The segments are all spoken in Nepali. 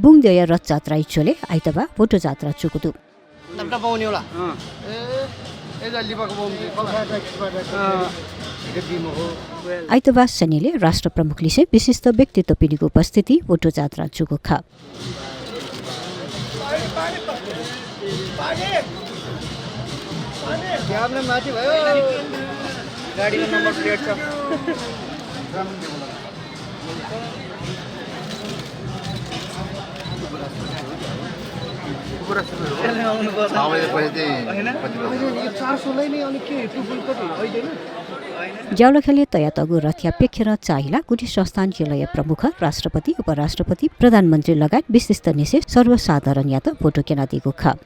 बुङदेय रथ जात्रा इच्छोले आइतबार बोटो जात्रा चुकुदु आइतबार शनिले राष्ट्र प्रमुखले से विशिष्ट व्यक्तित्व पिँढीको उपस्थिति बोटो जात्रा चुकुख ज्याउलखेले तया तगु रथ्या पेखेर चाहिला गुठी संस्थान जिल्लाय प्रमुख राष्ट्रपति उपराष्ट्रपति प्रधानमन्त्री लगायत विशिष्ट निसे सर्वसाधारण यात फोटो केनादिको ख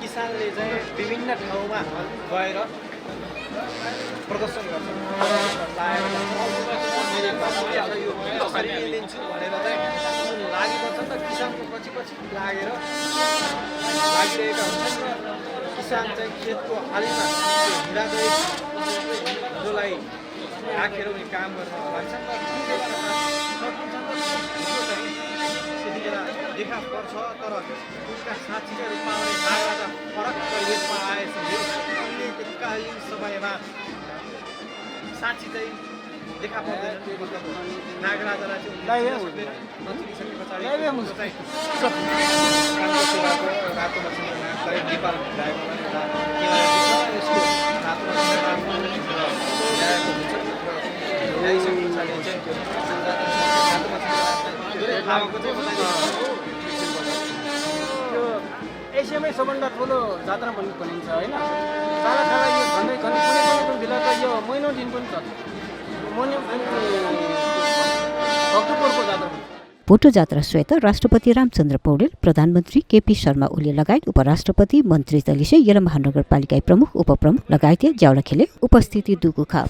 किसानले चाहिँ विभिन्न ठाउँमा गएर प्रदर्शन गर्छ लिन्छु भनेर चाहिँ लागिपर्छ नि त किसानको पछि पछि लागेर लागिरहेका हुन्छन् र किसान चाहिँ खेतको आलीमा हिँड्दै जसलाई राखेर उनी काम गर्न लाग्छन् र देखा पर्छ तर उसका साथीका रूपमा आउने नागराजा फरक परिवेशमा आएपछि उनले तत्कालीन समयमा साँच्ची चाहिँ देखा पर्दैन नागराजालाई चाहिँ नचिनिसके पछाडि रातो मसिनलाई नेपाल भित्राएको यसको रातो ल्याएको हुन्छ ल्याइसके पछाडि चाहिँ रातो मसिन एसियामै सबभन्दा ठुलो जात्रा भनिन्छ होइन टाढा यो भन्दै कुनै बेला त यो महिनौ दिन पनि छ अक्टोबरको जात्रा बोटो जात्रा श्वेत राष्ट्रपति रामचन्द्र पौडेल प्रधानमन्त्री केपी शर्मा ओली लगायत उपराष्ट्रपति मन्त्री दलिसे येला महानगरपालिका प्रमुख उपप्रमुख लगायत ज्याउलखेले उपस्थिति दुगु खा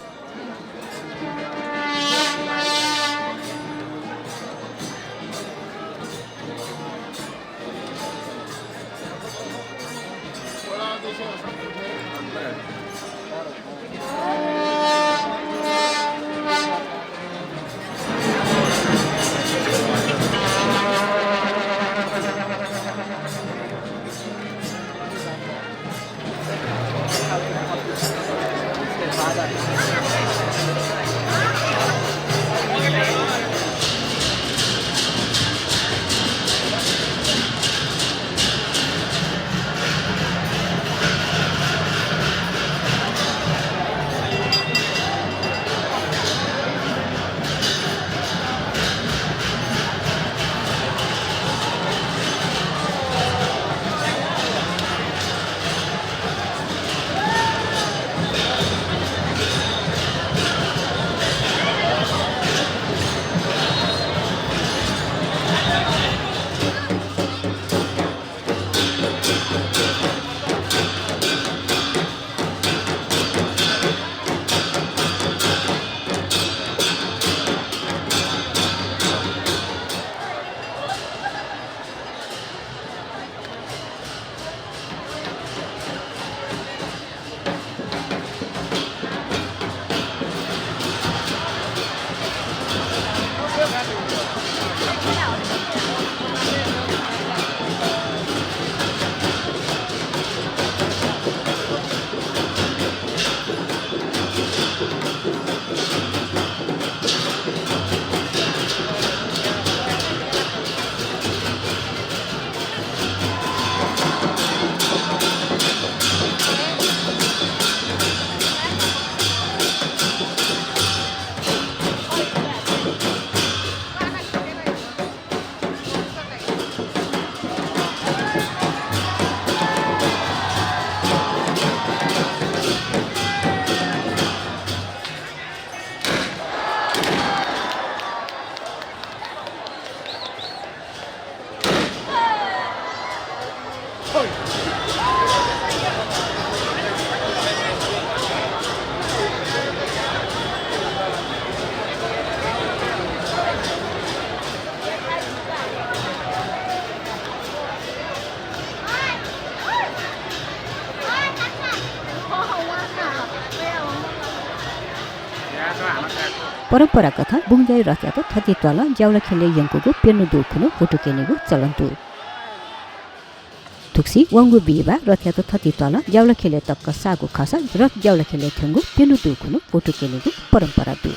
परम्परागत बुङ्जाई रथयात्रा थतित्वाला ज्याउला खेले यङ्कुको पेर्नु दुखुनु फोटो केनेगु चलन्तु थुक्सी वङ्गु बिबा रथयात्रा थतित्वाला ज्याउला खेले तक्क सागु खसा र ज्याउला खेले थंगु पेर्नु दुखुनु फोटो केनेगु परम्परा दु